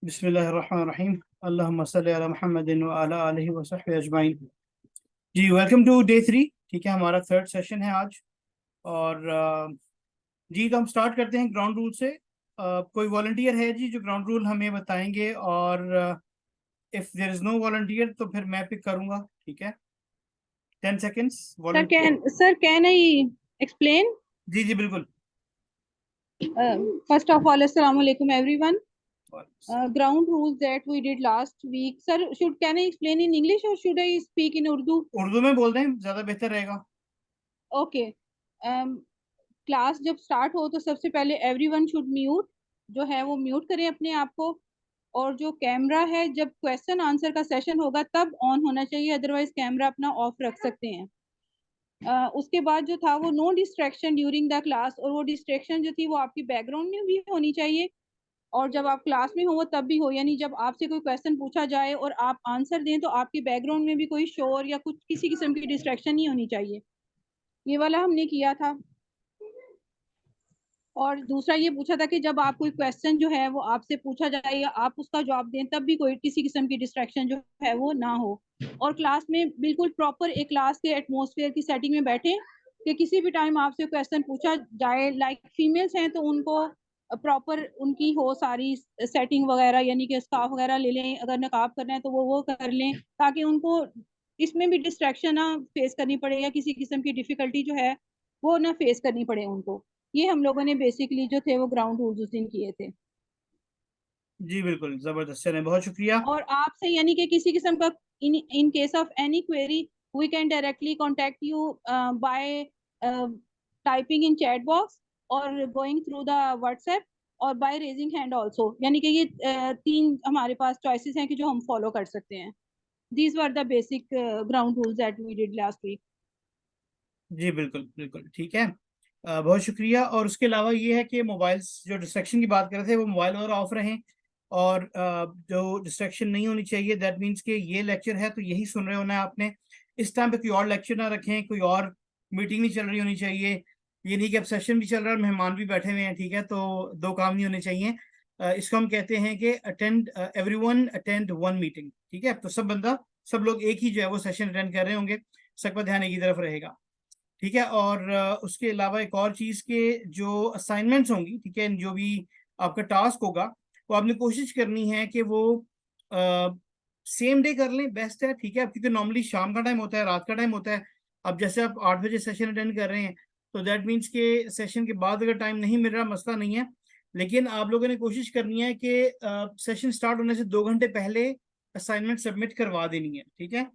बिस्मिल्लाहिर्रहमानिर्रहीम। अल्लाहुम्मा सल्ली अला मुहम्मदिन व अला आलिहि व सहबिहि अजमाइन। जी वेलकम टू डे 3। ठीक है, हमारा थर्ड सेशन है आज। और जी तो हम स्टार्ट करते हैं ग्राउंड रूल से। कोई वॉलंटियर है जी जो ग्राउंड रूल हमें बताएंगे? और if there is no volunteer तो फिर मैं पिक करूंगा। ठीक है, 10 seconds Sir, volunteer. can I explain? जी जी बिल्कुल। First of all, Assalamu alaikum everyone. Ground rules that we did last week. Sir, should can I explain in English or should I speak in Urdu? Urdu में बोल दें, ज़्यादा बेहतर रहेगा। Okay. Class जब स्टार्ट हो तो सबसे पहले एवरीवन शुड म्यूट, जो है वो म्यूट करें अपने आप को। और जो कैमरा है जब क्वेश्चन आंसर का सेशन होगा तब ऑन होना चाहिए, अदरवाइज कैमरा अपना ऑफ रख सकते हैं। उसके बाद जो था वो no distraction during the class, और वो डिस्ट्रैक्शन जो थी वो आपकी बैकग्राउंड में भी होनी चाहिए और जब आप क्लास में हो वो तब भी हो, यानी जब आपसे कोई क्वेश्चन पूछा जाए और आप आंसर दें तो आपकी बैकग्राउंड में भी कोई शोर या कुछ किसी किस्म की डिस्ट्रैक्शन नहीं होनी चाहिए। ये वाला हमने किया था। और दूसरा ये पूछा था कि जब आप कोई क्वेश्चन जो है वो आपसे पूछा जाए या आप उसका जवाब दें तब भी कोई किसी किस्म की डिस्ट्रैक्शन जो है वो ना हो। और क्लास में बिल्कुल प्रॉपर एक क्लास के एटमॉस्फेयर की सेटिंग में बैठे कि किसी भी टाइम आपसे क्वेश्चन पूछा जाए, लाइक फीमेल्स हैं तो उनको प्रॉपर उनकी हो सारी सेटिंग वगैरह, यानी कि स्कार्फ वगैरह ले लें, अगर नकाब करना है तो वो कर लें, ताकि उनको इसमें भी डिस्ट्रैक्शन ना फेस करनी पड़े या किसी किस्म की डिफिकल्टी जो है वो ना फेस करनी पड़े उनको। ये हम लोगों ने बेसिकली जो थे वो ग्राउंड रूल्स उस दिन किए थे। जी बिल्कुल, ज़बरदस्त, चलें, बहुत शुक्रिया। और आपसे यानी कि किसी किस्म का in case of any query we can directly contact you by typing in chat box और गोइंग थ्रू द व्हाट्सएप और बाय रेजिंग हैंड आल्सो, यानी कि ये तीन हमारे पास चॉइसेस हैं कि जो हम फॉलो कर सकते हैं। These were the basic ground rules that we did last week. जी बिल्कुल बिल्कुल ठीक है। बहुत शुक्रिया। और उसके अलावा ये है कि मोबाइल्स, जो डिस्ट्रैक्शन की बात कर रहे थे, वो मोबाइल और ऑफ रहें। और जो डिस्ट्रैक्शन नहीं होनी चाहिए, दैट मीन्स कि ये लेक्चर है तो यही सुन रहे होना है आपने। इस टाइम पे कोई और लेक्चर ना रखें, कोई और मीटिंग नहीं चल रही होनी चाहिए। ये नहीं कि अब सेशन भी चल रहा है और मेहमान भी बैठे हुए हैं, ठीक है, तो दो काम नहीं होने चाहिए। इसको हम कहते हैं कि attend, everyone attend one meeting. ठीक है, तो सब लोग एक ही जो है वो सेशन अटेंड कर रहे होंगे, सबका ध्यान एक ही तरफ रहेगा। ठीक है। और उसके अलावा एक और चीज़ के जो असाइनमेंट्स होंगी, ठीक है, जो भी आपका टास्क होगा, वो आपने कोशिश करनी है कि वो सेम डे कर लें, बेस्ट है। ठीक है, क्योंकि नॉर्मली शाम का टाइम होता है, रात का टाइम होता है। अब जैसे आप 8 बजे सेशन अटेंड कर रहे हैं, तो दैट मीन्स के सेशन के बाद अगर टाइम नहीं मिल रहा, मसला नहीं है। लेकिन आप लोगों ने कोशिश करनी है कि सेशन स्टार्ट होने से 2 घंटे पहले असाइनमेंट सबमिट करवा देनी है। ठीक है।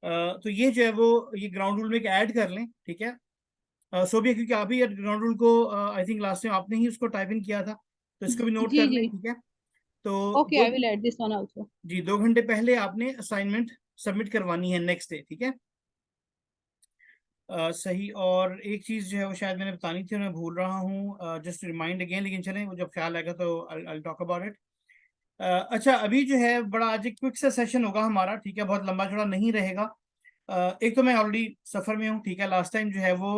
तो ये जो है वो ये ग्राउंड रूल में एक ऐड कर लें। ठीक है। सोबिया, क्योंकि आप ही ग्राउंड रूल को आई थिंक लास्ट टाइम आपने ही उसको टाइप इन किया था, तो इसको भी नोट जी कर लें। जी। ठीक है। तो okay, though I will add this one also. जी 2 घंटे पहले आपने असाइनमेंट सबमिट करवानी है नेक्स्ट डे। ठीक है। सही। और एक चीज़ जो है वो शायद मैंने बतानी थी और मैं भूल रहा हूँ, जस्ट रिमाइंड अगेन, लेकिन चलें, वो जब ख्याल आएगा तो आई टॉक अबाउट इट। अच्छा, अभी जो है बड़ा आज एक क्विक सा सेशन होगा हमारा। ठीक है, बहुत लंबा चौड़ा नहीं रहेगा। एक तो मैं ऑलरेडी सफ़र में हूँ। ठीक है, लास्ट टाइम जो है वो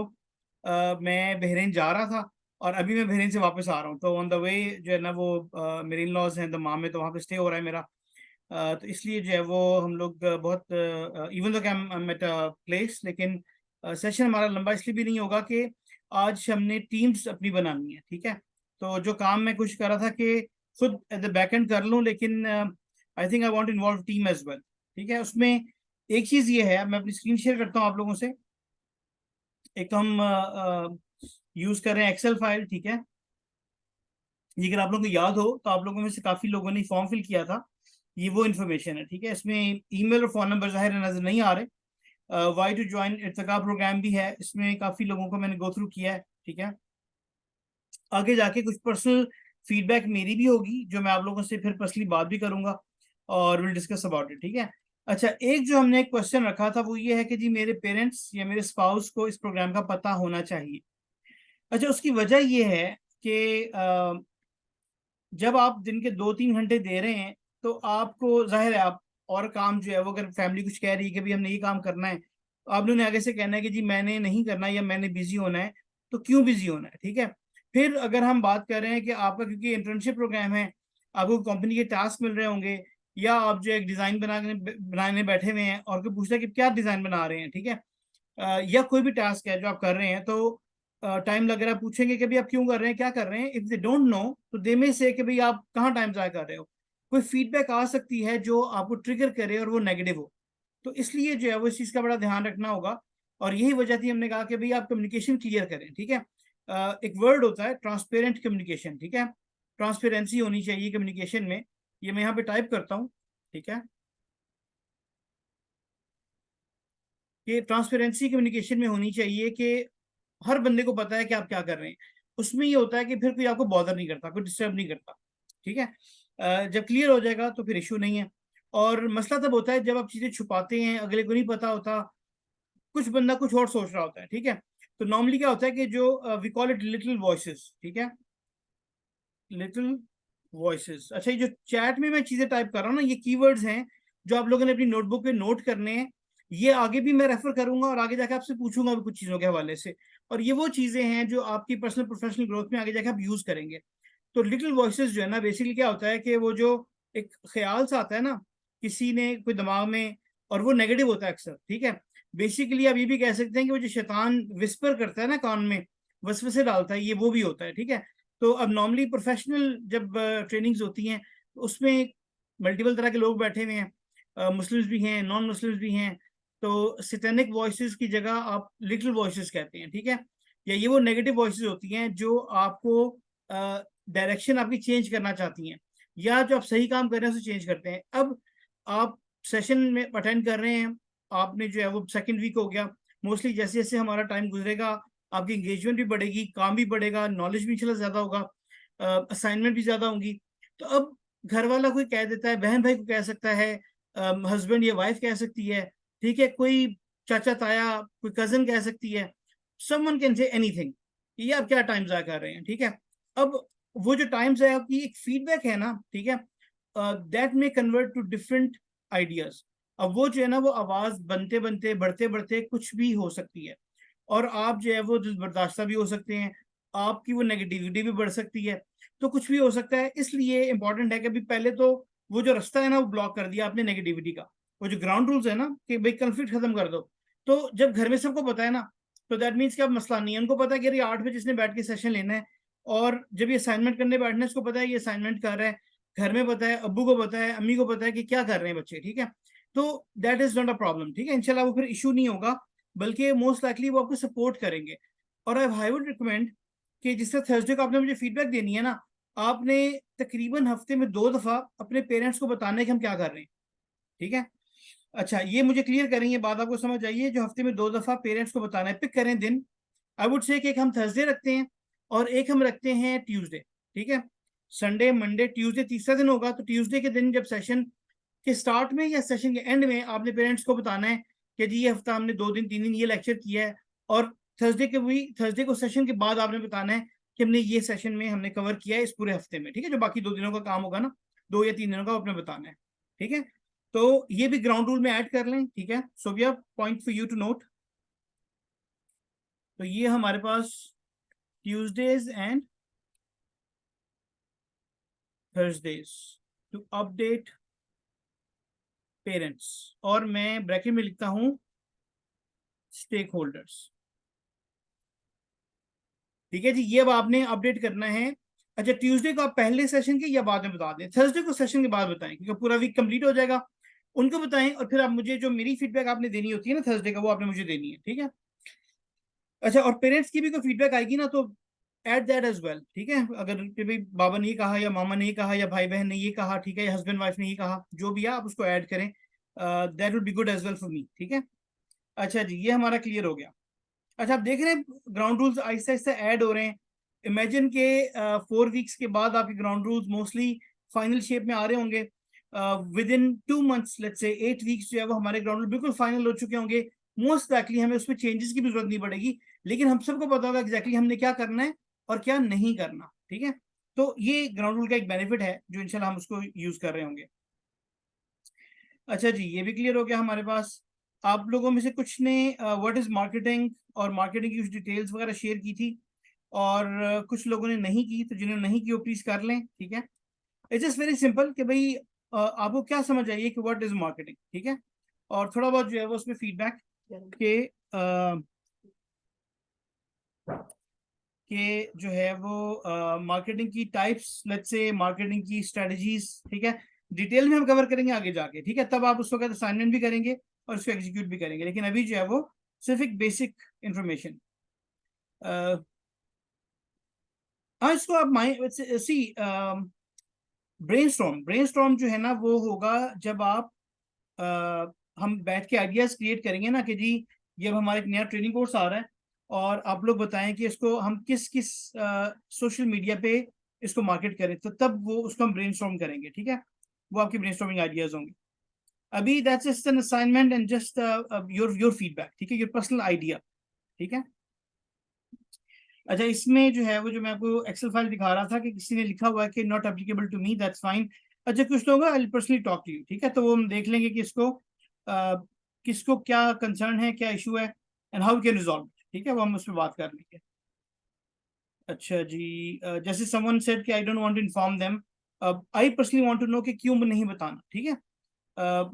मैं बहरीन जा रहा था और अभी मैं बहरीन से वापस आ रहा हूँ, तो ऑन द वे जो है ना वो मेरे इन लॉज हैं दमाम में, तो वहाँ पे स्टे हो रहा है मेरा। तो इसलिए जो है वो हम लोग बहुत even though came at place, लेकिन सेशन हमारा लंबा इसलिए भी नहीं होगा कि आज हमने टीम्स अपनी बनानी है। ठीक है। तो जो काम मैं कोशिश कर रहा था कि खुद एट द बैक एंड कर लूँ, लेकिन I think I want involve team as well. ठीक है। उसमें एक चीज़ ये है, मैं अपनी स्क्रीन शेयर करता हूँ आप लोगों से। एक तो हम यूज़ कर रहे हैं एक्सेल फाइल। ठीक है। ये अगर आप लोगों को याद हो तो आप लोगों में से काफ़ी लोगों ने फॉर्म फिल किया था, ये वो इन्फॉर्मेशन है। ठीक है। इसमें ईमेल और फ़ोन नंबर ज़ाहिर नज़र नहीं आ रहे। Why to join Irtiqa program भी है, इसमें काफ़ी लोगों को मैंने गो थ्रू किया है। ठीक है। आगे जाके कुछ पर्सनल फीडबैक मेरी भी होगी, जो मैं आप लोगों से फिर पर्सनली बात भी करूंगा और विल डिस्कस अबाउट इट। ठीक है। अच्छा, एक जो हमने एक क्वेश्चन रखा था वो ये है कि जी मेरे पेरेंट्स या मेरे स्पाउस को इस प्रोग्राम का पता होना चाहिए। अच्छा, उसकी वजह ये है कि जब आप दिन के 2-3 घंटे दे रहे हैं, तो आपको जाहिर है आप और काम जो है वो, अगर फैमिली कुछ कह रही है कि भाई हमने ये काम करना है, तो आप लोगों ने आगे से कहना है कि जी मैंने नहीं करना या मैंने बिजी होना है। तो क्यों बिजी होना है? ठीक है। फिर अगर हम बात कर रहे हैं कि आपका क्योंकि इंटर्नशिप प्रोग्राम है, आपको कंपनी के टास्क मिल रहे होंगे, या आप जो एक डिज़ाइन बनाने बैठे हुए हैं और कोई पूछता है कि क्या डिज़ाइन बना रहे हैं, ठीक है, या कोई भी टास्क है जो आप कर रहे हैं, तो टाइम लग रहा है, पूछेंगे कि भाई आप क्यों कर रहे हैं, क्या कर रहे हैं। इफ दे डोंट नो तो दे में से कि भाई आप कहाँ टाइम ज़ाया कर रहे हो। कोई फीडबैक आ सकती है जो आपको ट्रिगर करे और वो नेगेटिव हो, तो इसलिए जो है वो इस चीज़ का बड़ा ध्यान रखना होगा। और यही वजह थी हमने कहा कि भाई आप कम्युनिकेशन क्लियर करें, ठीक है। एक वर्ड होता है ट्रांसपेरेंट कम्युनिकेशन, ठीक है, ट्रांसपेरेंसी होनी चाहिए कम्युनिकेशन में। ये मैं यहाँ पे टाइप करता हूँ, ठीक है, कि ट्रांसपेरेंसी कम्युनिकेशन में होनी चाहिए कि हर बंदे को पता है कि आप क्या कर रहे हैं। उसमें ये होता है कि फिर कोई आपको बॉदर नहीं करता, कोई डिस्टर्ब नहीं करता, ठीक है। जब क्लियर हो जाएगा तो फिर इशू नहीं है। और मसला तब होता है जब आप चीज़ें छुपाते हैं, अगले को नहीं पता होता, कुछ बंदा कुछ और सोच रहा होता है, ठीक है। तो नॉर्मली क्या होता है कि जो we call it little voices, ठीक है, लिटिल वॉइसेस। अच्छा, ये जो चैट में मैं चीज़ें टाइप कर रहा हूँ ना, ये कीवर्ड्स हैं जो आप लोगों ने अपनी नोटबुक पे नोट करने हैं। ये आगे भी मैं रेफर करूंगा और आगे जाके आपसे पूछूंगा भी कुछ चीज़ों के हवाले से। और ये वो चीज़ें हैं जो आपकी पर्सनल प्रोफेशनल ग्रोथ में आगे जाके आप यूज़ करेंगे। तो लिटिल वॉइसेस जो है ना, बेसिकली क्या होता है कि वो जो एक ख्याल सा आता है ना किसी ने कोई दिमाग में, और वो नेगेटिव होता है अक्सर, ठीक है। बेसिकली आप ये भी कह सकते हैं कि वो जो शैतान विस्पर करता है ना कान में, वसवसे डालता है, ये वो भी होता है, ठीक है। तो अब नॉर्मली प्रोफेशनल जब ट्रेनिंग्स होती हैं तो उसमें मल्टीपल तरह के लोग बैठे हुए हैं, मुस्लिम्स भी हैं, नॉन मुस्लिम्स भी हैं। तो सैटेनिक वॉइसेस की जगह आप लिटिल वॉइसेस कहते हैं, ठीक है। या ये वो नेगेटिव वॉइसेस होती हैं जो आपको डायरेक्शन आपकी चेंज करना चाहती हैं, या जो आप सही काम कर रहे हैं उसे चेंज करते हैं। अब आप सेशन में अटेंड कर रहे हैं, आपने जो है वो सेकंड वीक हो गया, मोस्टली जैसे जैसे हमारा टाइम गुजरेगा आपकी इंगेजमेंट भी बढ़ेगी, काम भी बढ़ेगा, नॉलेज भी इंशाल्लाह ज़्यादा होगा, असाइनमेंट भी ज़्यादा होंगी। तो अब घर वाला कोई कह देता है, बहन भाई को कह सकता है, हस्बैंड या वाइफ कह सकती है, ठीक है, कोई चाचा ताया, कोई कजन कह सकती है, समवन कैन से एनीथिंग, ये आप क्या टाइम ज़ाया कर रहे हैं, ठीक है। अब वो जो टाइम ज़ाया की एक फीडबैक है ना, ठीक है, that may convert to different ideas. अब वो जो है ना वो आवाज़ बनते बनते बढ़ते बढ़ते कुछ भी हो सकती है, और आप जो है वो दिल बर्दाश्ता भी हो सकते हैं, आपकी वो नेगेटिविटी भी बढ़ सकती है। तो कुछ भी हो सकता है, इसलिए इंपॉर्टेंट है कि अभी पहले तो वो जो रास्ता है ना वो ब्लॉक कर दिया आपने नेगेटिविटी का। वो जो ग्राउंड रूल्स है ना कि भाई कंफ्लिक्ट खत्म कर दो, तो जब घर में सबको पता है ना, तो दैट मीन्स कि अब मसला नहीं है। उनको पता है कि अरे 8 बजे इसने बैठ के सेशन लेना है, और जब ये असाइनमेंट करने बैठना है इसको पता है ये असाइनमेंट कर रहा है, घर में पता है, अब्बू को पता है, अम्मी को पता है कि क्या कर रहे हैं बच्चे, ठीक है। तो that is not a problem, ठीक है, इंशाल्लाह वो फिर इशू नहीं होगा, बल्कि मोस्ट लाइकली वो आपको सपोर्ट करेंगे। और आई वुड रिकमेंड कि जिस तरह थर्सडे को आपने मुझे फीडबैक देनी है ना, आपने तकरीबन हफ्ते में 2 दफ़ा अपने पेरेंट्स को बताना है कि हम क्या कर रहे हैं, ठीक है। अच्छा, ये मुझे क्लियर करें, ये बात आपको समझ आइए, जो हफ्ते में 2 दफ़ा पेरेंट्स को बताना है, पिक करें दिन। आई वुड से कि एक हम थर्सडे रखते हैं और एक हम रखते हैं ट्यूसडे, ठीक है। संडे मंडे ट्यूसडे तीसरा दिन होगा, तो ट्यूसडे के दिन जब सेशन के स्टार्ट में या सेशन के एंड में आपने पेरेंट्स को बताना है कि जी ये हफ्ता हमने 2 दिन 3 दिन ये लेक्चर किया है, और थर्सडे को सेशन के बाद आपने बताना है कि हमने ये सेशन में हमने कवर किया है इस पूरे हफ्ते में, ठीक है। जो बाकी 2 दिनों का काम होगा ना, 2 या 3 दिनों का, आपने बताना है, ठीक है। तो ये भी ग्राउंड रूल में ऐड कर लें, ठीक है। So we have point for you to note. तो ये हमारे पास Tuesdays and Thursdays to update parents, और मैं ब्रैकेट में लिखता हूं स्टेक होल्डर्स, ठीक है जी। ये अब आपने अपडेट करना है। अच्छा, ट्यूसडे को आप पहले सेशन के या बाद में बता दें, थर्सडे को सेशन के बाद बताएं, क्योंकि पूरा वीक कंप्लीट हो जाएगा। उनको बताएं और फिर आप मुझे जो मेरी फीडबैक आपने देनी होती है ना थर्सडे का, वो आपने मुझे देनी है, ठीक है। अच्छा, और पेरेंट्स की भी कोई फीडबैक आएगी ना तो एट दैट एज वेल, ठीक है। अगर कि भाई बाबा ने ये कहा या मामा ने ये कहा या भाई बहन ने ये कहा, ठीक है, या हस्बैंड वाइफ ने ये कहा, जो भी है आप उसको ऐड करें, that would be good as well for me, ठीक है। अच्छा जी, ये हमारा क्लियर हो गया। अच्छा, आप देख रहे हैं ground rules Aahista Aahista add हो रहे हैं। इमेजिन के 4 वीक्स के बाद आपके ground rules mostly final shape में आ रहे होंगे। With in 2 months, let's say 8 weeks जो है वो हमारे ग्राउंड रूल बिल्कुल फाइनल हो चुके होंगे। मोस्ट लाइकली हमें उसमें चेंजेस की भी जरूरत नहीं पड़ेगी, लेकिन हम सबको पता होगा एग्जैक्टली हमने क्या करना है और क्या नहीं करना, ठीक है। तो ये ग्राउंड रूल का एक बेनिफिट है जो इंशाल्लाह हम उसको यूज कर रहे होंगे। अच्छा जी, ये भी क्लियर हो गया हमारे पास। आप लोगों में से कुछ ने व्हाट इज मार्केटिंग और मार्केटिंग की कुछ डिटेल्स वगैरह शेयर की थी, और कुछ लोगों ने नहीं की, तो जिन्होंने नहीं की वो प्लीज कर लें, ठीक है। इट्स जस्ट वेरी सिंपल कि भाई आपको क्या समझ आइए कि व्हाट इज मार्केटिंग, ठीक है, और थोड़ा बहुत जो है वो उसमें फीडबैक के जो है वो मार्केटिंग की टाइप्स, लेट्स से मार्केटिंग की स्ट्रेटजीज, ठीक है, डिटेल में हम कवर करेंगे आगे जाके, ठीक है, तब आप उस वक्त असाइनमेंट भी करेंगे और उसको एग्जीक्यूट भी करेंगे, लेकिन अभी जो है वो सिर्फ एक बेसिक इंफॉर्मेशन। हाँ, इसको आप माइंड सी ब्रेनस्टॉर्म जो है ना वो होगा जब आप हम बैठ के आइडियाज क्रिएट करेंगे ना कि जी ये अब हमारा एक नया ट्रेनिंग कोर्स आ रहा है और आप लोग बताएं कि इसको हम किस किस सोशल मीडिया पे इसको मार्केट करें, तो तब वो उसको हम ब्रेनस्टॉर्म करेंगे, ठीक है, वो आपकी ब्रेनस्टॉर्मिंग आइडियाज होंगे। अभी that's just an assignment and just your feedback, ठीक है, योर पर्सनल आइडिया, ठीक है। अच्छा, इसमें जो है वो जो मैं आपको एक्सेल फाइल दिखा रहा था कि किसी ने लिखा हुआ है कि not applicable to me, that's fine. अच्छा, कुछ लोग I personally talk to you, ठीक है, तो वो हम देख लेंगे कि इसको किसको क्या कंसर्न है, क्या इशू है एंड हाउ कैन रिजॉल्व, ठीक है, वो हम उस पर बात कर लेंगे। अच्छा जी, जैसे समवन सेड कि I don't want to inform them, I personally want to know कि क्यों नहीं बताना, ठीक है,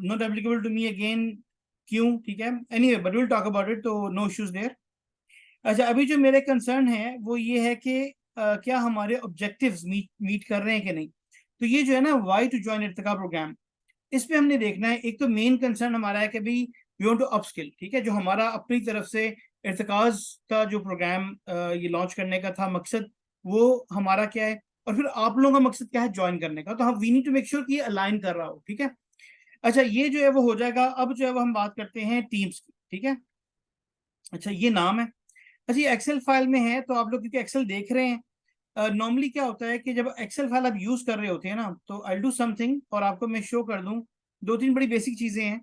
not applicable to me again, क्यों, ठीक है, anyway but will talk about it, तो नो इश्यूज देयर। अच्छा, अभी जो मेरे कंसर्न है वो ये है कि क्या हमारे ऑब्जेक्टिव्स मीट कर रहे हैं कि नहीं। तो ये जो है ना why to join Irtiqa program, इस पे हमने देखना है। एक तो मेन कंसर्न हमारा है कि भाई वी वांट टू अपस्किल, ठीक है, जो हमारा अपनी तरफ से इर्तिकाज का जो प्रोग्राम ये लॉन्च करने का था मकसद, वो हमारा क्या है, और फिर आप लोगों का मकसद क्या है ज्वाइन करने का, तो हम we need to make sure कि ये अलाइन कर रहा हो, ठीक है। अच्छा, ये जो है वो हो जाएगा। अब जो है वो हम बात करते हैं टीम्स की, ठीक है। अच्छा, ये नाम है। अच्छा, ये एक्सेल फाइल में है, तो आप लोग क्योंकि एक्सेल देख रहे हैं, नॉर्मली क्या होता है कि जब एक्सेल फाइल आप यूज कर रहे होते हैं ना, तो आई डू समथिंग और आपको मैं शो कर दूं। दो तीन बड़ी बेसिक चीजें हैं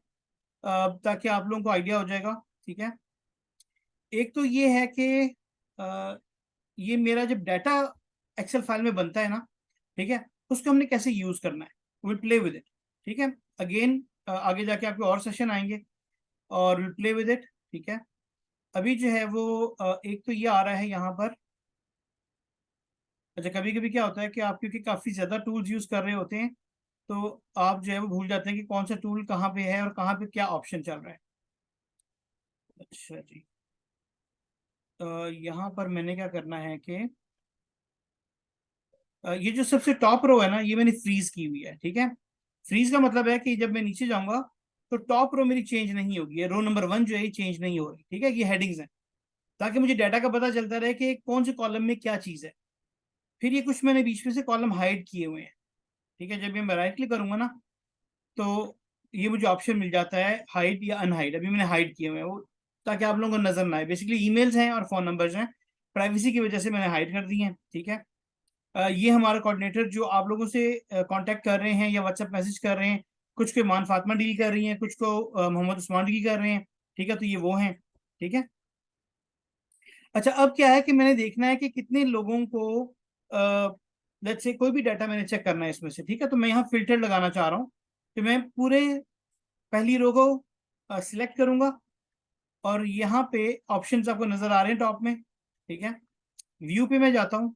ताकि आप लोगों को आइडिया हो जाएगा, ठीक है। एक तो ये है कि अ, ये मेरा जब डाटा एक्सेल फाइल में बनता है ना, ठीक है, उसको हमने कैसे यूज करना है, विल प्ले विद इट, ठीक है। अगेन आगे जाके आपके और सेशन आएंगे और विल प्ले विद इट, ठीक है। अभी जो है वो एक तो ये आ रहा है यहाँ पर। अच्छा, कभी कभी क्या होता है कि आप क्योंकि काफ़ी ज़्यादा टूल्स यूज़ कर रहे होते हैं, तो आप जो है वो भूल जाते हैं कि कौन सा टूल कहाँ पे है और कहाँ पे क्या ऑप्शन चल रहा है। अच्छा जी, यहाँ पर मैंने क्या करना है कि ये जो सबसे टॉप रो है ना, ये मैंने फ्रीज की हुई है, ठीक है। फ्रीज का मतलब है कि जब मैं नीचे जाऊंगा तो टॉप रो मेरी चेंज नहीं होगी, रो नंबर 1 जो है ये चेंज नहीं हो रही, ठीक है, ये हेडिंग्स हैं, ताकि मुझे डाटा का पता चलता रहे कि कौन से कॉलम में क्या चीज़ है। फिर ये कुछ मैंने बीच में से कॉलम हाइड किए हुए हैं, ठीक है। जब ये मैं राइट क्लिक करूंगा ना, तो ये मुझे ऑप्शन मिल जाता है हाइड या अनहाइड। अभी मैंने हाइड किए हुए हैं वो, ताकि आप लोगों को नजर ना आए। बेसिकली ईमेल्स हैं और फोन नंबर्स हैं, प्राइवेसी की वजह से मैंने हाइड कर दिए हैं, ठीक है। ये हमारा कोऑर्डिनेटर जो आप लोगों से कांटेक्ट कर रहे हैं या व्हाट्सएप मैसेज कर रहे हैं, कुछ को ईमान फातिमा डील कर रही हैं, कुछ को मोहम्मद उस्मान डील कर रहे हैं, ठीक है, तो ये वो हैं, ठीक है। अच्छा, अब क्या है कि मैंने देखना है कि कितने लोगों को लेट्स से कोई भी डाटा मैंने चेक करना है इसमें से, ठीक है, तो मैं यहाँ फिल्टर लगाना चाह रहा हूँ कि मैं पूरे पहली रो को सिलेक्ट करूंगा और यहाँ पे ऑप्शंस आपको नजर आ रहे हैं टॉप में, ठीक है। व्यू पे मैं जाता हूँ,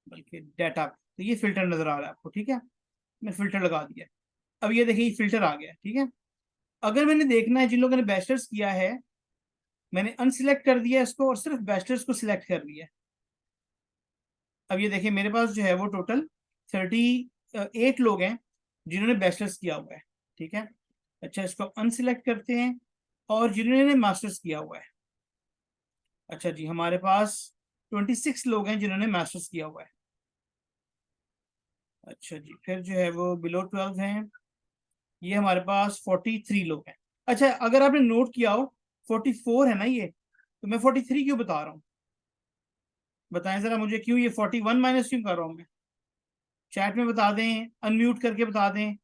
बल्कि डाटा पे, तो ये फिल्टर नजर आ रहा है आपको, ठीक है, मैं फिल्टर लगा दिया। अब ये देखिए फिल्टर आ गया, ठीक है। अगर मैंने देखना है जिन लोगों ने बैचलर्स किया है, मैंने अनसिलेक्ट कर दिया इसको और सिर्फ बैचलर्स को सिलेक्ट कर लिया। अब ये देखिए मेरे पास जो है वो टोटल 38 लोग हैं जिन्होंने बैचलर्स किया हुआ है, ठीक है। अच्छा, इसको अनसिलेक्ट करते हैं और जिन्होंने मास्टर्स किया हुआ है। अच्छा जी, हमारे पास 26 लोग हैं जिन्होंने मास्टर्स किया हुआ है। अच्छा जी, फिर जो है वो बिलो 12 हैं, ये हमारे पास 43 लोग हैं। अच्छा, अगर आपने नोट किया हो 44 है ना ये, तो मैं 43 क्यों बता रहा हूँ, बताएं जरा मुझे, क्यों ये 41 माइनस क्यों कर रहा हूँ मैं। चैट में बता दें, अनम्यूट करके बता दें।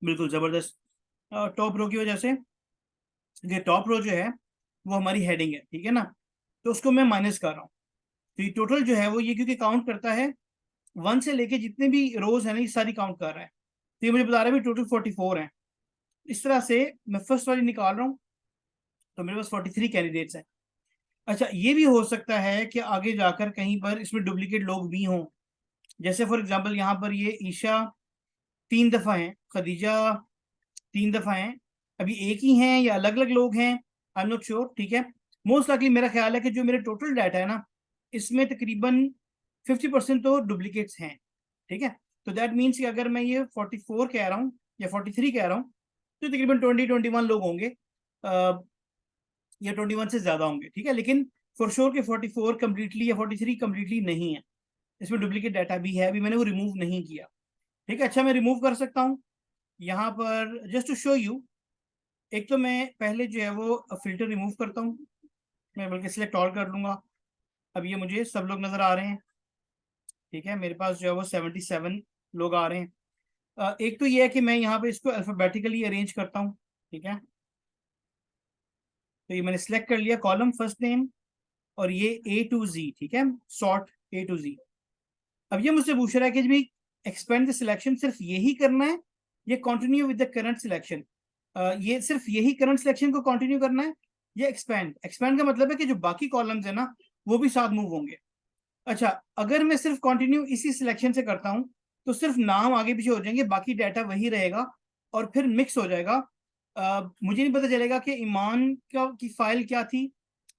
बिल्कुल जबरदस्त। टॉप रो की वजह से, ये टॉप रो जो है वो हमारी हेडिंग है, ठीक है ना, तो उसको मैं माइनस कर रहा हूँ। तो ये टोटल जो है वो ये क्योंकि काउंट करता है 1 से लेके जितने भी रोज है ना, ये सारी काउंट कर रहा है। तो ये मुझे बता रहा है भी टोटल 44 हैं। इस तरह से मैं फर्स्ट वाली निकाल रहा हूँ, तो मेरे पास 43 कैंडिडेट्स हैं। अच्छा, ये भी हो सकता है कि आगे जाकर कहीं पर इसमें डुप्लीकेट लोग भी हों। जैसे फॉर एग्जांपल यहाँ पर ये ईशा 3 दफा हैं, खदीजा 3 दफा हैं, अभी एक ही हैं या अलग अलग लोग हैं, आई एम नॉट श्योर। ठीक है, मोस्ट लाइकली मेरा ख्याल है कि जो मेरे टोटल डाटा है ना, इसमें तकरीबन 50% तो डुप्लीकेट्स हैं। ठीक है, तो दैट मीन्स कि अगर मैं ये 44 कह रहा हूँ या 43 कह रहा हूँ, तो तकरीबन 20-21 लोग होंगे, या 21 से ज्यादा होंगे। ठीक है, लेकिन फॉर श्योर के 44 कम्प्लीटली या 43 कम्प्लीटली नहीं है, इसमें डुप्लीकेट डाटा भी है, अभी मैंने वो रिमूव नहीं किया। ठीक है, अच्छा मैं रिमूव कर सकता हूँ यहाँ पर जस्ट टू शो यू। एक तो मैं पहले जो है वो फिल्टर रिमूव करता हूँ, मैं बल्कि सिलेक्ट ऑल कर लूंगा। अब ये मुझे सब लोग नजर आ रहे हैं। ठीक है, मेरे पास जो है वो 77 लोग आ रहे हैं। एक तो ये है कि मैं यहाँ पे इसको अल्फाबेटिकली अरेंज करता हूँ। ठीक है, तो ये मैंने सिलेक्ट कर लिया कॉलम फर्स्ट नेम, और ये A to Z। ठीक है, सॉर्ट A to Z। अब ये मुझसे पूछ रहा है कि भाई एक्सपेंड द सिलेक्शन सिर्फ यही करना है या continue with the current selection. ये सिर्फ यही करंट सिलेक्शन को कंटिन्यू करना है या एक्सपेंड। एक्सपेंड का मतलब है कि जो बाकी कॉलम्स है ना वो भी साथ मूव होंगे। अच्छा, अगर मैं सिर्फ कंटिन्यू इसी सिलेक्शन से करता हूं तो सिर्फ नाम आगे पीछे हो जाएंगे, बाकी डाटा वही रहेगा और फिर मिक्स हो जाएगा। मुझे नहीं पता चलेगा कि ईमान की फाइल क्या थी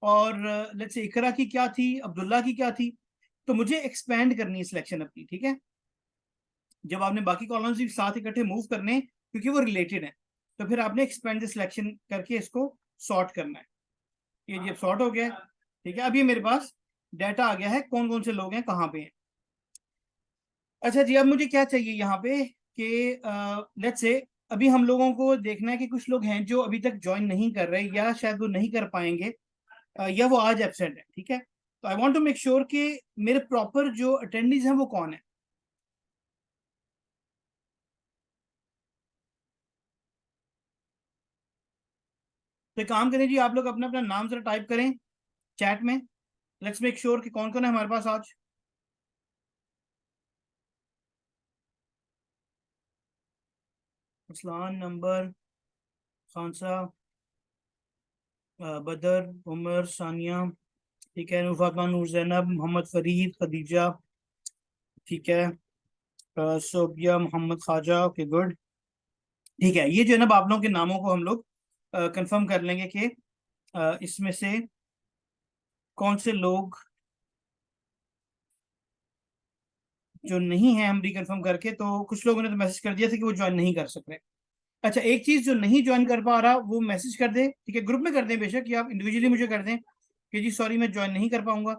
और लेट्स से इकरा की क्या थी, अब्दुल्ला की क्या थी। तो मुझे एक्सपेंड करनी है सिलेक्शन अपनी। ठीक है, जब आपने बाकी कॉलम्स भी साथ इकट्ठे मूव करने हैं क्योंकि वो रिलेटेड है, तो फिर आपने एक्सपेंड सिलेक्शन करके इसको सॉर्ट करना है। ये जब सॉर्ट हो गया है, ठीक है, अब ये मेरे पास डाटा आ गया है कौन कौन से लोग हैं कहाँ पे हैं। अच्छा जी, अब मुझे क्या चाहिए यहाँ पे कि लेट्स से अभी हम लोगों को देखना है कि कुछ लोग हैं जो अभी तक ज्वाइन नहीं कर रहे या शायद वो नहीं कर पाएंगे, या वो आज एब्सेंट है। ठीक है, तो I want to make sure कि मेरे प्रॉपर जो अटेंडीज हैं वो कौन है। तो एक काम करें जी, आप लोग अपना अपना नाम जरा टाइप करें चैट में। लेट्स मेक श्योर कि कौन कौन है हमारे पास आज। असलान, नंबर, खान साहब, बदर, उमर, सानिया, ठीक है, नूर फातमा, नूर जैनब, मोहम्मद फरीद, खदीजा, ठीक है, सोबिया, मोहम्मद ख्वाजा, ओके गुड। ठीक है, ये जो है ना आप लोगों के नामों को हम लोग कंफर्म कर लेंगे कि इसमें से कौन से लोग जो नहीं है, हम रिकन्फर्म करके। तो कुछ लोगों ने तो मैसेज कर दिया था कि वो ज्वाइन नहीं कर सक रहे। अच्छा, एक चीज जो नहीं ज्वाइन कर पा रहा वो मैसेज कर दे। ठीक है, ग्रुप में कर दें बेशक, या आप इंडिविजुअली मुझे कर दें कि जी सॉरी मैं ज्वाइन नहीं कर पाऊंगा।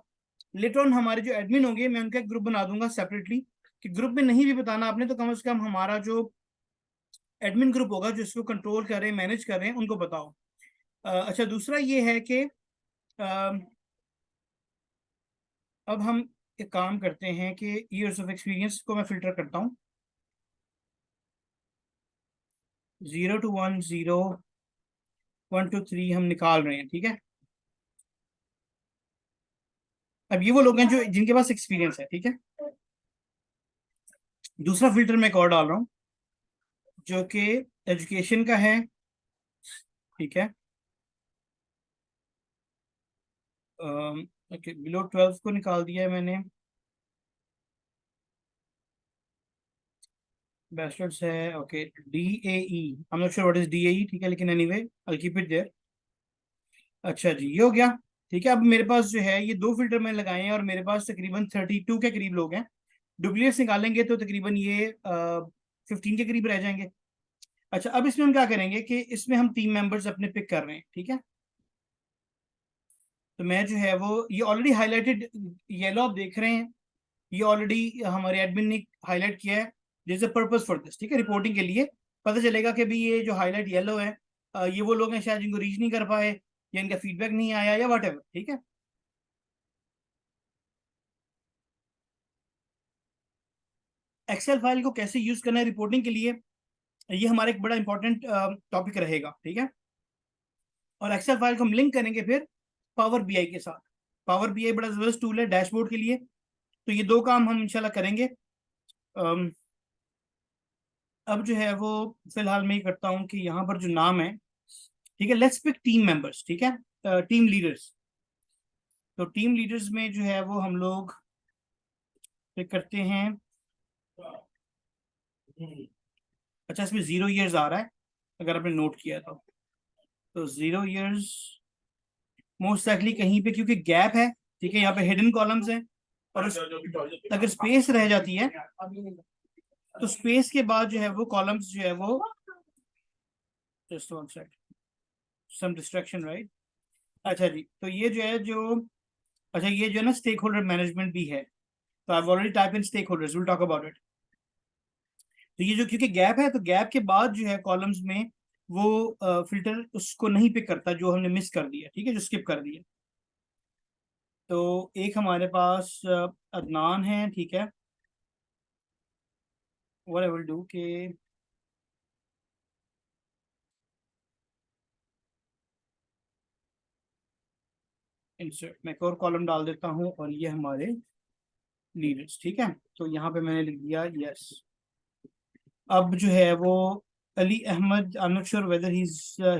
लेटर ऑन हमारे जो एडमिन होंगे मैं उनका एक ग्रुप बना दूंगा सेपरेटली, कि ग्रुप में नहीं भी बताना आपने तो कम से कम हमारा जो एडमिन ग्रुप होगा जो इसको कंट्रोल कर रहे हैं, मैनेज कर रहे हैं, उनको बताओ। अच्छा, दूसरा ये है कि अब हम एक काम करते हैं कि ईयर्स ऑफ एक्सपीरियंस को मैं फिल्टर करता हूँ, 0 to 1, 0, 1 to 3 हम निकाल रहे हैं। ठीक है, अब ये वो लोग हैं जो जिनके पास एक्सपीरियंस है। ठीक है, दूसरा फिल्टर मैं एक और डाल रहा हूँ जो कि एजुकेशन का है। ठीक है, ओके, बिलो 12 को निकाल दिया है मैंने। बैचलर्स है, okay, DAE, I am not sure what is DAE। ठीक है, लेकिन anyway I keep it there. अच्छा जी, ये हो गया। ठीक है, अब मेरे पास जो है ये दो फिल्टर मैंने लगाए हैं और मेरे पास तकरीबन 32 के करीब लोग हैं। डुप्लीकेट्स निकालेंगे तो तकरीबन ये 15 के करीब रह जाएंगे। अच्छा, अब इसमें हम क्या करेंगे कि इसमें हम 3 मेंबर्स अपने पिक कर रहे हैं। ठीक है, तो मैं जो है वो ये ऑलरेडी हाईलाइटेड येलो आप देख रहे हैं, ये ऑलरेडी हमारे एडमिन ने हाईलाइट किया है। This is a purpose for this. ठीक है, रिपोर्टिंग के लिए पता चलेगा कि भाई ये जो हाईलाइट येलो है, ये वो लोग हैं शायद जिनको रीच नहीं कर पाए या इनका फीडबैक नहीं आया या वट एवर। ठीक है, एक्सेल फाइल को कैसे यूज करना है रिपोर्टिंग के लिए, ये हमारा एक बड़ा इंपॉर्टेंट टॉपिक रहेगा। ठीक है, और एक्सेल फाइल को हम लिंक करेंगे फिर पावर बीआई के साथ। पावर बीआई बड़ा जबरदस्त टूल है डैशबोर्ड के लिए। तो ये दो काम हम इंशाल्लाह करेंगे। अब जो है वो फिलहाल मैं ये करता हूँ कि यहाँ पर जो नाम है, ठीक है, लेट्स पिक टीम मेंबर्स, ठीक है, टीम लीडर्स। तो टीम लीडर्स में जो है वो हम लोग पिक करते हैं। अच्छा, इसमें 0 years आ रहा है, अगर आपने नोट किया तो 0 years मोस्ट लाइकली कहीं पे, क्योंकि गैप है, ठीक है, यहाँ पे हिडन कॉलम्स हैं, और अगर स्पेस रह जाती है तो स्पेस के बाद जो है वो कॉलम्स जो है वो, जस्ट वन सेकंड, सम डिस्ट्रैक्शन, राइट। अच्छा जी, तो ये जो है जो, अच्छा ये जो है ना स्टेक होल्डर मैनेजमेंट भी है, तो I already type in stakeholders, will talk about it. तो ये जो, क्योंकि गैप है, तो गैप के बाद जो है कॉलम्स में वो फिल्टर उसको नहीं पिक करता जो हमने मिस कर दिया, ठीक है, जो स्किप कर दिया। तो एक हमारे पास अदनान है, ठीक है, व्हाट आई विल डू के इंसर्ट, मैं एक और कॉलम डाल देता हूँ, और ये हमारे लीडर्स, ठीक है। तो यहाँ पे मैंने लिख दिया यस। अब जो है वो Ali Ahmad, I am not sure whether he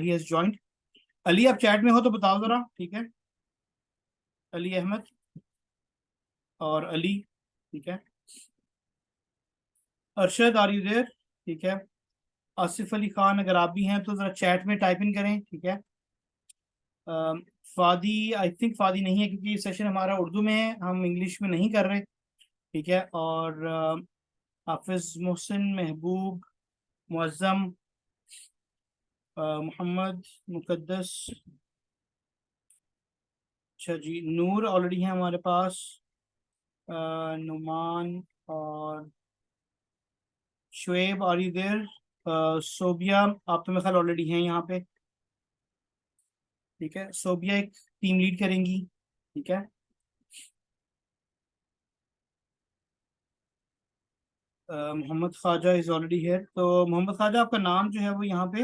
has joined. Ali, आप चैट में हो तो बताओ जरा, ठीक है, अली अहमद और अली, ठीक है, अरशद, आर यू देयर, ठीक है, आसिफ अली खान, अगर आप भी हैं तो जरा चैट में टाइप इन करें, ठीक है। फादी, आई थिंक फादी नहीं है, क्योंकि सेशन हमारा उर्दू में है, हम इंग्लिश में नहीं कर रहे, ठीक है। और हाफिज मोहसिन, महबूब, मुअज्जम, मोहम्मद, मुकद्दस, अच्छा जी, नूर ऑलरेडी है हमारे पास, नुमान और Shoaib, are you there, Sobia, आप तो मेरे ख्याल ऑलरेडी हैं यहाँ पे, ठीक है, सोबिया एक टीम लीड करेंगी, ठीक है। Mohammad Khwaja is already here, तो मोहम्मद ख्वाजा आपका नाम जो है वो यहाँ पे,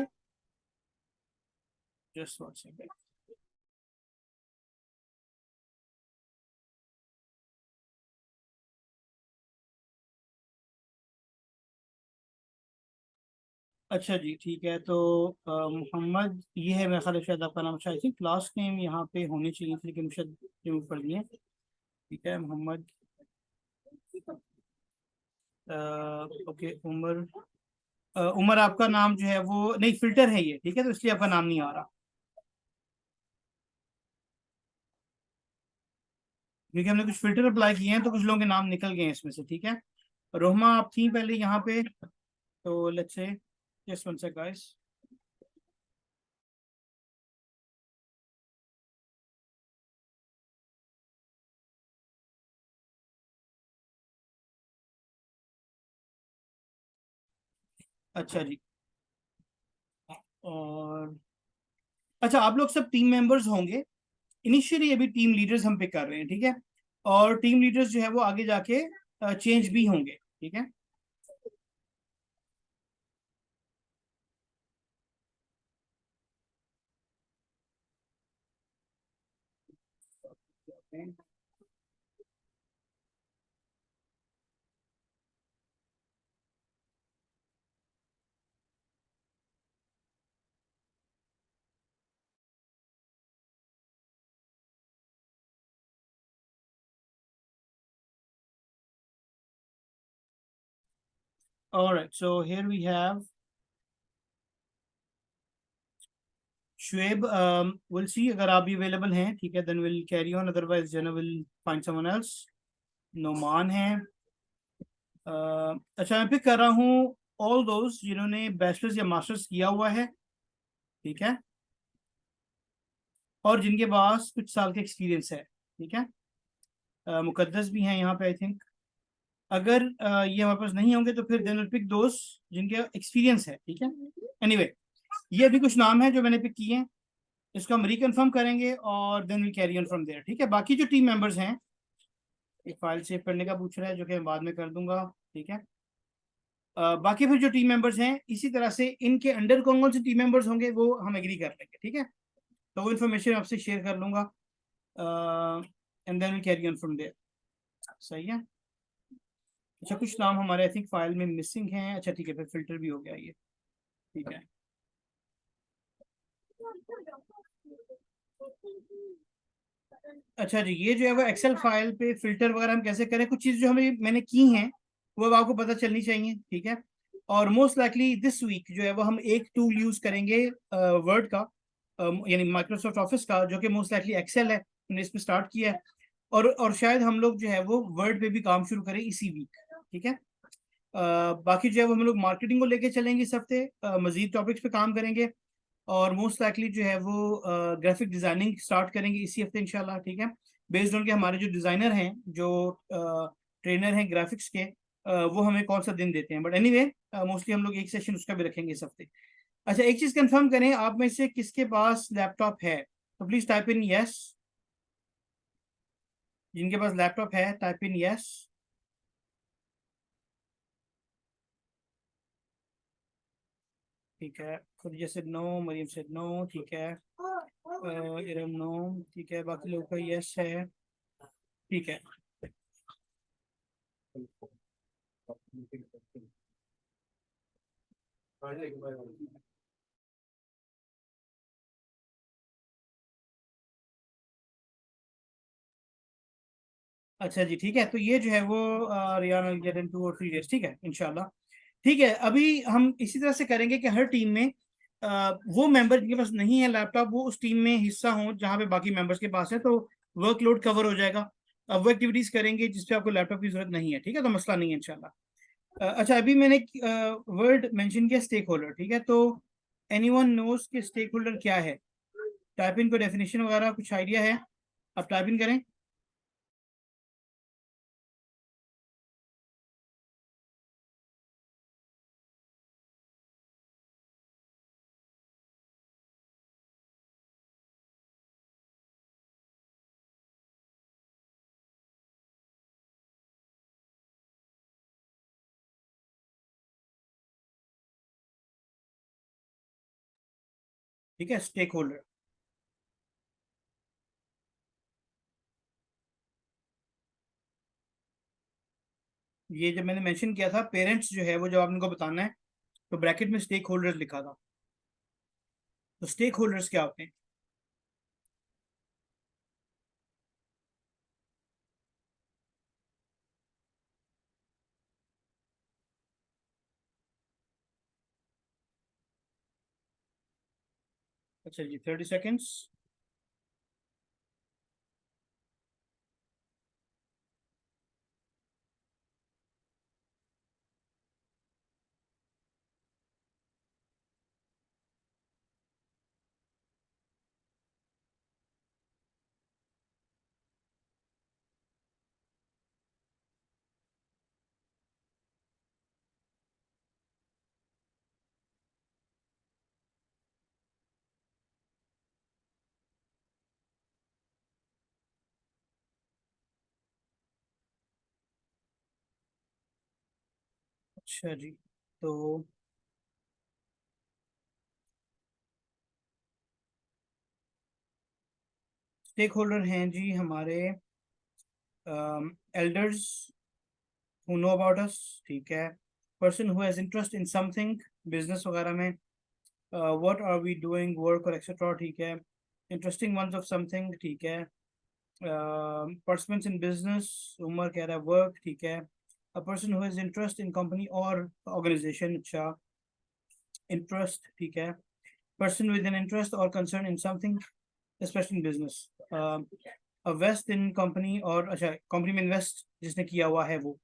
जस्ट वन सेकंड, अच्छा जी, ठीक है। तो मोहम्मद ये है मेरा ख्याल है, शायद आपका नाम, शायद थी क्लास नेम यहाँ पे होने चाहिए थे, लेकिन शायद रिमूव कर दिए, ठीक है, मोहम्मद, ओके, उमर, उमर आपका नाम जो है वो नहीं, फिल्टर है ये, ठीक है, तो इसलिए आपका नाम नहीं आ रहा, क्योंकि हमने कुछ फिल्टर अप्लाई किए हैं, तो कुछ लोगों के नाम निकल गए हैं इसमें से, ठीक है। रोहमा आप थी पहले यहाँ पे, तो let's say, just one second guys. अच्छा जी, और अच्छा, आप लोग सब टीम मेंबर्स होंगे, इनिशियली अभी टीम लीडर्स हम पिक कर रहे हैं, ठीक है, और टीम लीडर्स जो है वो आगे जाके चेंज भी होंगे, ठीक है। Alright, so here we have Shuaib, will see अगर आप भी अवेलेबल हैं, ठीक है, then will carry on, otherwise जन will find someone else. Noman है, अच्छा, मैं पिक कर रहा हूँ ऑल दोस्त जिन्होंने बैचलर्स या मास्टर्स किया हुआ है, ठीक है, और जिनके पास कुछ साल का एक्सपीरियंस है, ठीक है। मुकद्दस भी हैं यहाँ पे आई थिंक। अगर ये हमारे पास नहीं होंगे तो फिर देन विल पिक दोस्त जिनके एक्सपीरियंस है, ठीक है। एनीवे, ये अभी कुछ नाम है जो मैंने पिक किए हैं, इसको हम रिकन्फर्म करेंगे और then will carry on from there, ठीक है। बाकी जो टीम मेंबर्स हैं, एक फाइल सेव करने का पूछ रहा है, जो कि मैं बाद में कर दूंगा, ठीक है। बाकी फिर जो टीम मेंबर्स हैं, इसी तरह से इनके अंडर कौन कौन से टीम मेंबर्स होंगे वो हम एग्री कर लेंगे, ठीक है। तो वो इन्फॉर्मेशन आपसे शेयर कर लूंगा, and then will carry on from there, सही है। अच्छा, कुछ नाम हमारे आई थिंक फाइल में मिसिंग हैं। अच्छा ठीक है, फिर फिल्टर भी हो गया ये, ठीक है। अच्छा जी, ये जो है वो एक्सेल फाइल पे फिल्टर वगैरह हम कैसे करें, कुछ चीज़ जो हमें मैंने की हैं वो अब आपको पता चलनी चाहिए, ठीक है। और मोस्ट लाइकली दिस वीक जो है वो हम एक टूल यूज करेंगे वर्ड का, यानी माइक्रोसॉफ्ट ऑफिस का, जो कि मोस्ट लाइकली एक्सेल है, हमने इस पे स्टार्ट किया है। और शायद हम लोग जो है वो वर्ड पे भी काम शुरू करें इसी वीक, ठीक है। बाकी जो है वो हम लोग मार्केटिंग को लेके चलेंगे इस हफ्ते, मजीद टॉपिक्स पे काम करेंगे। और मोस्ट लाइकली जो है वो ग्राफिक डिजाइनिंग स्टार्ट करेंगे इसी हफ्ते इंशाल्लाह, ठीक है। बेस्ड ऑन के हमारे जो डिजाइनर हैं, जो ट्रेनर हैं ग्राफिक्स के, वो हमें कौन सा दिन देते हैं, बट एनीवे मोस्टली हम लोग एक सेशन उसका भी रखेंगे इस हफ्ते। अच्छा, एक चीज कंफर्म करें, आप में से किसके पास लैपटॉप है, तो प्लीज टाइप इन यस। जिनके पास लैपटॉप है टाइप इन यस। ठीक है, खुद से नो, मरियम से नो, ठीक है। इरम नो, ठीक है, बाकी लोगों का यस है, ठीक है। अच्छा जी, ठीक है, तो ये जो है वो रियाना गेट इन 2 और 3 डेज, ठीक है इंशाल्लाह। ठीक है, अभी हम इसी तरह से करेंगे कि हर टीम में वो मेंबर जिनके पास नहीं है लैपटॉप, वो उस टीम में हिस्सा हो जहाँ पे बाकी मेंबर्स के पास है, तो वर्कलोड कवर हो जाएगा। अब वो एक्टिविटीज करेंगे जिसपे आपको लैपटॉप की जरूरत नहीं है, ठीक है, तो मसला नहीं है इंशाल्लाह। अच्छा, अभी मैंने वर्ड मेंशन किया स्टेक होल्डर, ठीक है, तो एनीवन नोज कि स्टेक होल्डर क्या है? टाइप इन को डेफिनेशन वगैरह कुछ आइडिया है? आप टाइप इन करें। ठीक है, स्टेक होल्डर, ये जब मैंने मेंशन किया था पेरेंट्स जो है वो जब आपने को बताना है, तो ब्रैकेट में स्टेक होल्डर्स लिखा था। तो स्टेक होल्डर्स क्या होते हैं? अच्छा जी, 30 सेकेंड्स। अच्छा जी, तो स्टेक होल्डर हैं जी हमारे elders who know about us, ठीक है। Person who has interest in something, business वगैरह में, what are we doing work और एक्सेट्रा, ठीक है। इंटरेस्टिंग वंस ऑफ समथिंग, ठीक है। participants इन बिजनेस, उमर कह रहा है वर्क, ठीक है। A person who has interest in company और ऑर्गेनाइजेशन, अच्छा, इंटरेस्ट, ठीक है। पर्सन विद एन इंटरेस्ट और concern in something special in business, waste in company, और अच्छा कंपनी में इन्वेस्ट जिसने किया हुआ है वो,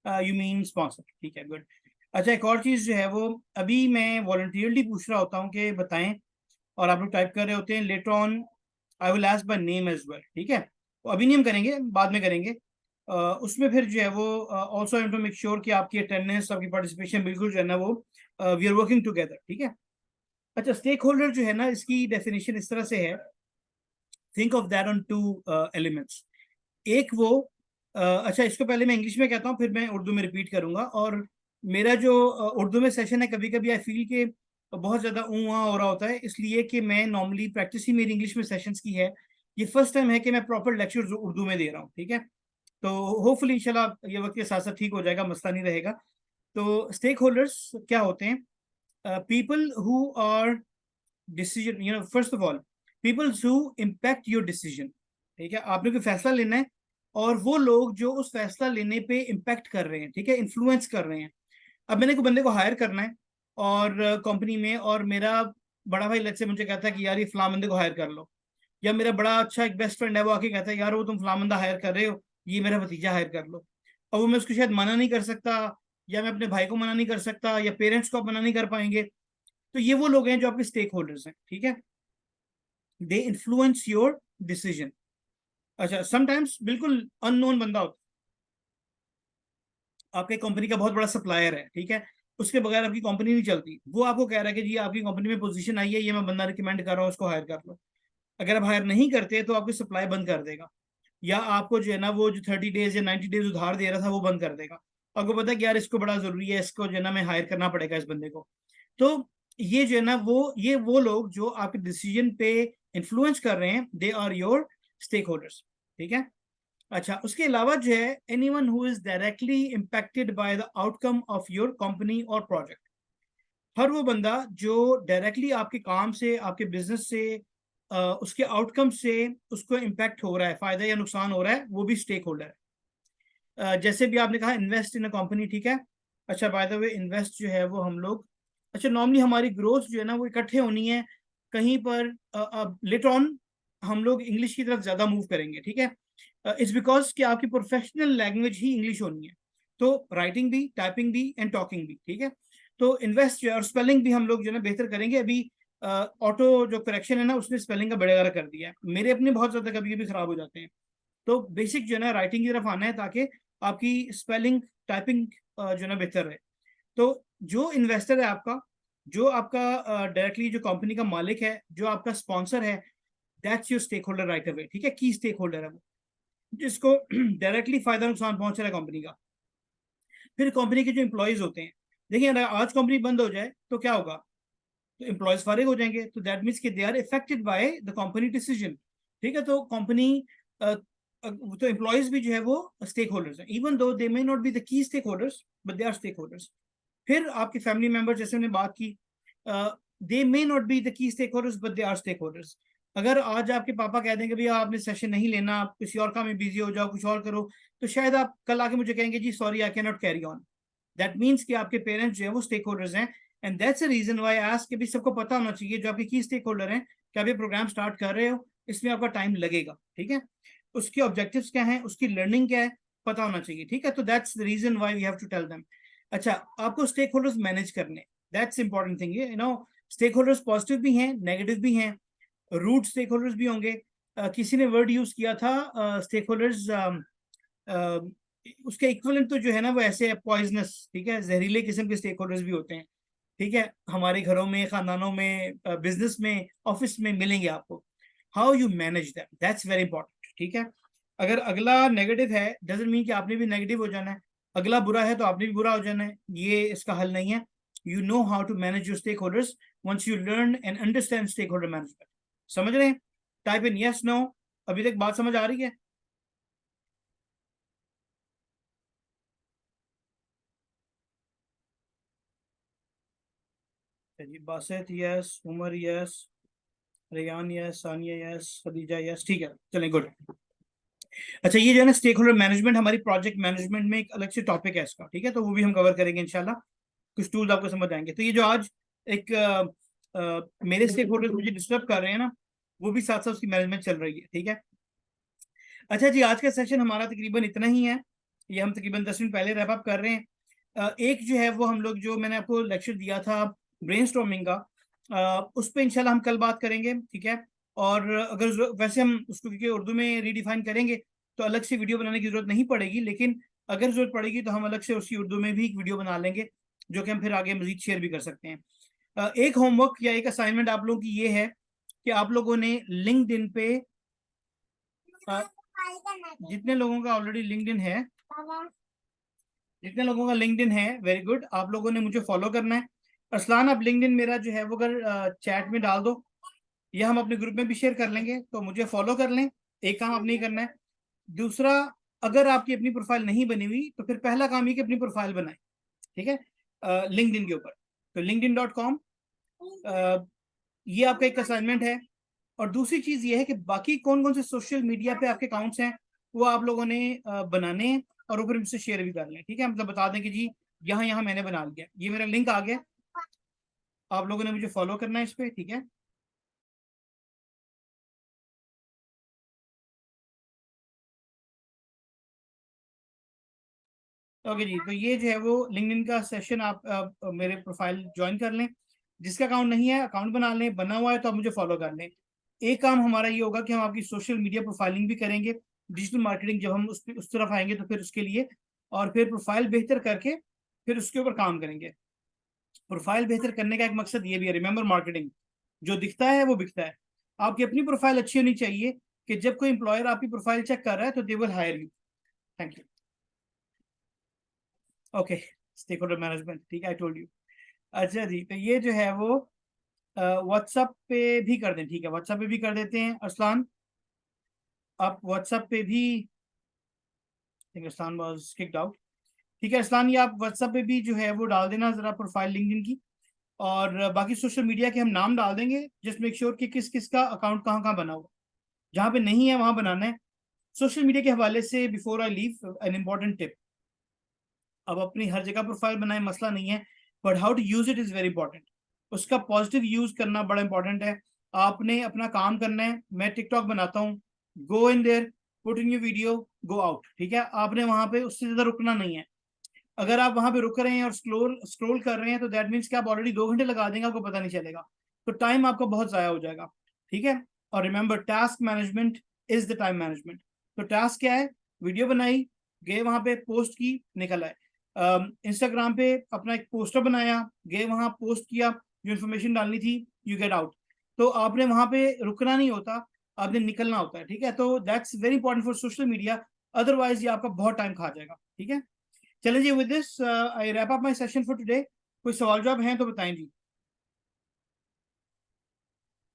यू मीन स्पॉन्सर, ठीक है, गुड। अच्छा, एक और चीज़ जो है वो अभी मैं वॉलंटियरली पूछ रहा होता हूँ कि बताएं, और आप लोग टाइप कर रहे होते हैं, later on I will ask by name as well, ठीक है। तो अभी नहीं हम करेंगे, बाद में करेंगे। उसमें फिर जो है वो ऑल्सो टू मेक श्योर कि आपकी अटेंडेंस, आपकी पार्टिसिपेशन बिल्कुल जो है ना वो वी आर वर्किंग टुगेदर, ठीक है। अच्छा, स्टेक होल्डर जो है ना, इसकी डेफिनेशन इस तरह से है, think of that on two elements. एक वो अच्छा, इसको पहले मैं इंग्लिश में कहता हूँ, फिर मैं उर्दू में रिपीट करूंगा। और मेरा जो उर्दू में सेशन है, कभी कभी आई फील के बहुत ज़्यादा ऊँ आ हो रहा होता है, इसलिए कि मैं नॉर्मली प्रैक्टिस ही मेरी इंग्लिश में सेशंस की है। ये फर्स्ट टाइम है कि मैं प्रॉपर लेक्चर उर्दू में दे रहा हूँ, ठीक है। तो होपफुली इंशाल्लाह ये वक्त के साथ साथ ठीक हो जाएगा, मसला नहीं रहेगा। तो स्टेक होल्डर्स क्या होते हैं? People who are decision, first of all peoples who impact your decision. ठीक है, आपने कोई फैसला लेना है और वो लोग जो उस फैसला लेने पे इम्पैक्ट कर रहे हैं, ठीक है, इन्फ्लुएंस कर रहे हैं। अब मैंने कोई बंदे को हायर करना है और कंपनी में, और मेरा बड़ा भाई लेट्स से मुझे कहता है कि यार ये फलां बंदे को हायर कर लो, या मेरा बड़ा अच्छा एक बेस्ट फ्रेंड है वो आके कहता है यार वो तुम फलां बंदा हायर कर रहे हो, ये मेरा भतीजा हायर कर लो। और वो मैं उसको शायद मना नहीं कर सकता, या मैं अपने भाई को मना नहीं कर सकता, या पेरेंट्स को आप मना नहीं कर पाएंगे। तो ये वो लोग हैं जो आपके स्टेक होल्डर्स हैं, ठीक है, दे इन्फ्लुएंस योर डिसीजन। अच्छा, समटाइम्स बिल्कुल अननोन बंदा होता है, आपके कंपनी का बहुत बड़ा सप्लायर है, ठीक है, उसके बगैर आपकी कंपनी नहीं चलती, वो आपको कह रहा है कि जी आपकी कंपनी में पोजीशन आई है, ये मैं बंदा रिकमेंड कर रहा हूँ, उसको हायर कर लो। अगर आप हायर नहीं करते तो आपकी सप्लाई बंद कर देगा, या आपको जो है ना वो जो 30 डेज या 90 डेज उधार दे रहा था वो बंद कर देगा। आपको पता है कि यार इसको बड़ा जरूरी है, इसको जो है ना मैं हायर करना पड़ेगा इस बंदे को। तो ये जो है ना वो लोग जो आपके डिसीजन पे इन्फ्लुएंस कर रहे हैं, they are your stake holders, ठीक है। अच्छा, उसके अलावा जो है anyone who is directly impacted by the outcome of your company और प्रोजेक्ट। हर वो बंदा जो डायरेक्टली आपके काम से, आपके बिजनेस से, उसके आउटकम से उसको इम्पैक्ट हो रहा है, फायदा या नुकसान हो रहा है, वो भी स्टेक होल्डर है। जैसे भी आपने कहा इन्वेस्ट इन अ कंपनी, ठीक है। अच्छा, बाय द वे इन्वेस्ट जो है वो हम लोग, अच्छा नॉर्मली हमारी ग्रोथ जो है ना वो इकट्ठे होनी है कहीं पर, लेटर ऑन हम लोग इंग्लिश की तरफ ज्यादा मूव करेंगे, ठीक है। इट्स बिकॉज कि आपकी प्रोफेशनल लैंग्वेज ही इंग्लिश होनी है, तो राइटिंग भी, टाइपिंग भी एंड टॉकिंग भी, ठीक है। तो इन्वेस्ट जो है, और स्पेलिंग भी हम लोग जो है ना बेहतर करेंगे। अभी ऑटो जो करेक्शन है ना उसने स्पेलिंग का बड़ेगा कर दिया है, मेरे अपने बहुत ज्यादा कभी कभी खराब हो जाते हैं। तो बेसिक जो है ना राइटिंग की तरफ आना है ताकि आपकी स्पेलिंग, टाइपिंग जो है ना बेहतर रहे। तो जो इन्वेस्टर है आपका, जो आपका डायरेक्टली जो कंपनी का मालिक है, जो आपका स्पॉन्सर है, that's your stakeholder right away, ठीक है। की स्टेक होल्डर है वो, जिसको डायरेक्टली फायदा नुकसान पहुंच रहा है कंपनी का। फिर कंपनी के जो एम्प्लॉयज होते हैं, देखिए अगर आज कंपनी बंद हो जाए तो क्या होगा, तो एम्प्लॉयज फारिग हो जाएंगे, तो दैट मीन्स कि they are affected by the company decision, ठीक है। तो कंपनी, तो एम्प्लॉयज भी जो है वो स्टेक होल्डर्स हैं, even though they may not be the key stake holders but they are stake holders. फिर आपके फैमिली मेंबर, जैसे हमने बात की, they may not be the key stake holders but they are stake holders. अगर आज आपके पापा कह देंगे भैया आपने सेशन नहीं लेना, आप किसी और काम में बिजी हो जाओ, कुछ और करो, तो शायद आप कल आके मुझे कहेंगे जी sorry I can not carry on. That means कि आपके पेरेंट्स जो है वो स्टेक होल्डर्स हैं, and that's a reason why I ask कि भी सबको पता होना चाहिए जो आपके की स्टेक होल्डर हैं कि आप ये प्रोग्राम स्टार्ट कर रहे हो, इसमें आपका टाइम लगेगा, ठीक है। उसके ऑब्जेक्टिव्स क्या हैं, उसकी लर्निंग क्या है, पता होना चाहिए, ठीक है। तो that's the reason why we have to tell them. अच्छा, आपको स्टेक होल्डर्स मैनेज करने, that's important thing, stakeholders positive भी हैं, नेगेटिव भी हैं, रूट स्टेक होल्डर्स भी होंगे। किसी ने वर्ड यूज किया था स्टेक होल्डर्स, उसके इक्विवेलेंट तो जो है ना वो ऐसे पॉइजनस, ठीक है, जहरीले किस्म के स्टेक होल्डर्स भी होते हैं, ठीक है। हमारे घरों में, खानदानों में, बिजनेस में, ऑफिस में मिलेंगे आपको। How you manage that, that's very important, ठीक है। अगर अगला नेगेटिव है डजंट मीन कि आपने भी नेगेटिव हो जाना है, अगला बुरा है तो आपने भी बुरा हो जाना है, ये इसका हल नहीं है। You know how to manage your stake holders once you learn and understand stake holder management. समझ रहे हैं? Type in yes no. अभी तक बात समझ आ रही है? जी, Basit yes, Umar yes, Rayan yes, Sania yes, Khadija yes, ठीक है, चलें, गुड। अच्छा, ये जो है ना स्टेक होल्डर मैनेजमेंट हमारी प्रोजेक्ट मैनेजमेंट में एक अलग से टॉपिक है इसका, ठीक है, तो वो भी हम कवर करेंगे इंशाल्लाह। कुछ टूल्स आपको समझ आएंगे। तो ये जो आज एक मेरे स्टेक होल्डर्स मुझे डिस्टर्ब कर रहे हैं ना, वो भी साथ साथ उसकी मैनेजमेंट चल रही है, ठीक है। अच्छा जी, आज का सेशन हमारा तकरीबन इतना ही है, ये हम तकरीबन 10 मिनट पहले रैप अप कर रहे हैं। एक जो है वो हम लोग, जो मैंने आपको लेक्चर दिया था ब्रेनस्टॉर्मिंग का, उस पर इंशाल्लाह हम कल बात करेंगे, ठीक है। और अगर वैसे हम उसको क्योंकि उर्दू में रीडिफाइन करेंगे तो अलग से वीडियो बनाने की जरूरत नहीं पड़ेगी, लेकिन अगर जरूरत पड़ेगी तो हम अलग से उसकी उर्दू में भी एक वीडियो बना लेंगे, जो कि हम फिर आगे मजीद शेयर भी कर सकते हैं। एक होमवर्क या एक असाइनमेंट आप लोगों की ये है कि आप लोगों ने लिंक्डइन पे, जितने लोगों का ऑलरेडी लिंक्डइन है, जितने लोगों का लिंक्डइन है, वेरी गुड, आप लोगों ने मुझे फॉलो करना है। अरसलान, आप लिंक्डइन मेरा जो है वो अगर चैट में डाल दो, या हम अपने ग्रुप में भी शेयर कर लेंगे, तो मुझे फॉलो कर लें, एक काम आप नहीं करना है। दूसरा, अगर आपकी अपनी प्रोफाइल नहीं बनी हुई तो फिर पहला काम ये कि अपनी प्रोफाइल बनाएं, ठीक है, लिंक्डइन के ऊपर। तो linkedin.com, ये आपका एक असाइनमेंट है। और दूसरी चीज ये है कि बाकी कौन कौन से सोशल मीडिया पे आपके अकाउंट्स हैं वो आप लोगों ने बनाने हैं और ऊपर मुझसे शेयर भी कर लें, ठीक है। मतलब बता दें कि जी यहाँ यहाँ मैंने बना लिया, ये मेरा लिंक आ गया, आप लोगों ने मुझे फॉलो करना है इस पे, ठीक है। ओके जी, तो ये जो है वो लिंक्डइन का सेशन, आप मेरे प्रोफाइल ज्वाइन कर लें। जिसका अकाउंट नहीं है अकाउंट बना लें, बना हुआ है तो आप मुझे फॉलो कर लें। एक काम हमारा ये होगा कि हम आपकी सोशल मीडिया प्रोफाइलिंग भी करेंगे, डिजिटल मार्केटिंग जब हम उस तरफ आएंगे तो फिर उसके लिए, और फिर प्रोफाइल बेहतर करके फिर उसके ऊपर काम करेंगे। प्रोफाइल बेहतर करने का एक मकसद ये भी है, रिमेंबर मार्केटिंग, जो दिखता है वो बिकता है। आपकी अपनी प्रोफाइल अच्छी होनी चाहिए कि जब कोई एम्प्लॉयर आपकी प्रोफाइल चेक कर रहा है तो they will hire you. Thank you. Okay, stake holder management, ठीक है, आई टोल्ड यू। अच्छा जी, तो ये जो है वो व्हाट्सएप पे भी कर दें, ठीक है, व्हाट्सएप पे भी कर देते हैं। अरसलान, आप व्हाट्सएप पे भी, अरसलान वाज किक्ड आउट, ठीक है अरसलान, ये आप व्हाट्सएप पे भी जो है वो डाल देना जरा प्रोफाइल लिंक्डइन की। और बाकी सोशल मीडिया के हम नाम डाल देंगे, जस्ट मेक श्योर कि किस किस का अकाउंट कहाँ कहाँ बना हुआ, जहाँ पे नहीं है वहां बनाना है। सोशल मीडिया के हवाले से before I leave an important tip, अब अपनी हर जगह प्रोफाइल बनाए मसला नहीं है, but how to use it is very important. उसका पॉजिटिव यूज करना बड़ा इंपॉर्टेंट है। आपने अपना काम करना है, मैं टिकटॉक बनाता हूँ, go in there, put in your video, go out, ठीक है। आपने वहां पे उससे ज्यादा रुकना नहीं है। अगर आप वहां पे रुक रहे हैं और स्क्रोल स्क्रोल कर रहे हैं तो दैट मीन्स कि आप ऑलरेडी 2 घंटे लगा देंगे, आपको पता नहीं चलेगा, तो टाइम आपका बहुत जाया हो जाएगा, ठीक है। और remember, task management is the time management. तो टास्क क्या है? वीडियो बनाई, गए वहां पे, पोस्ट की, निकल आए। इंस्टाग्राम पे अपना एक पोस्टर बनाया, गए वहां पोस्ट किया, जो इन्फॉर्मेशन डालनी थी, यू गेट आउट। तो आपने वहां पे रुकना नहीं होता, आपने निकलना होता है, ठीक है। तो that's very important for social media, otherwise ये आपका बहुत टाइम खा जाएगा, ठीक है। चलें जी, with this I wrap up my session for today. कोई सवाल जवाब हैं तो बताएं जी।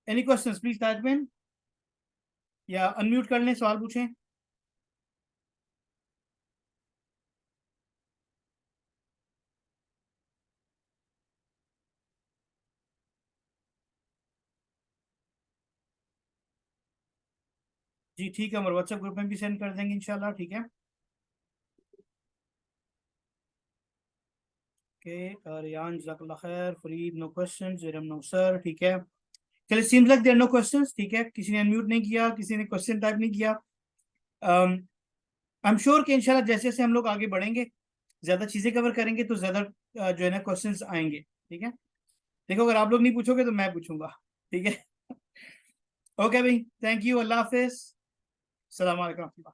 Any questions please type in, या अनम्यूट कर लें, सवाल पूछें। जी ठीक है, हमारे व्हाट्सएप ग्रुप में भी सेंड कर देंगे इंशाल्लाह, ठीक है। ओके, रियान जज़ाकल्लाह खैर, Farid no questions, Jerome no sir, ठीक है। चलिए, seems like there no questions, ठीक है, किसी ने अनम्यूट नहीं किया, किसी ने क्वेश्चन टाइप नहीं किया। आई एम श्योर कि इंशाल्लाह जैसे जैसे हम लोग आगे बढ़ेंगे, ज्यादा चीजें कवर करेंगे तो ज्यादा जो है ना क्वेश्चंस आएंगे, ठीक है। देखो, अगर आप लोग नहीं पूछोगे तो मैं पूछूंगा, ठीक है। ओके भाई, थैंक यू, अल्लाह हाफिज, सलाम अलैकुम।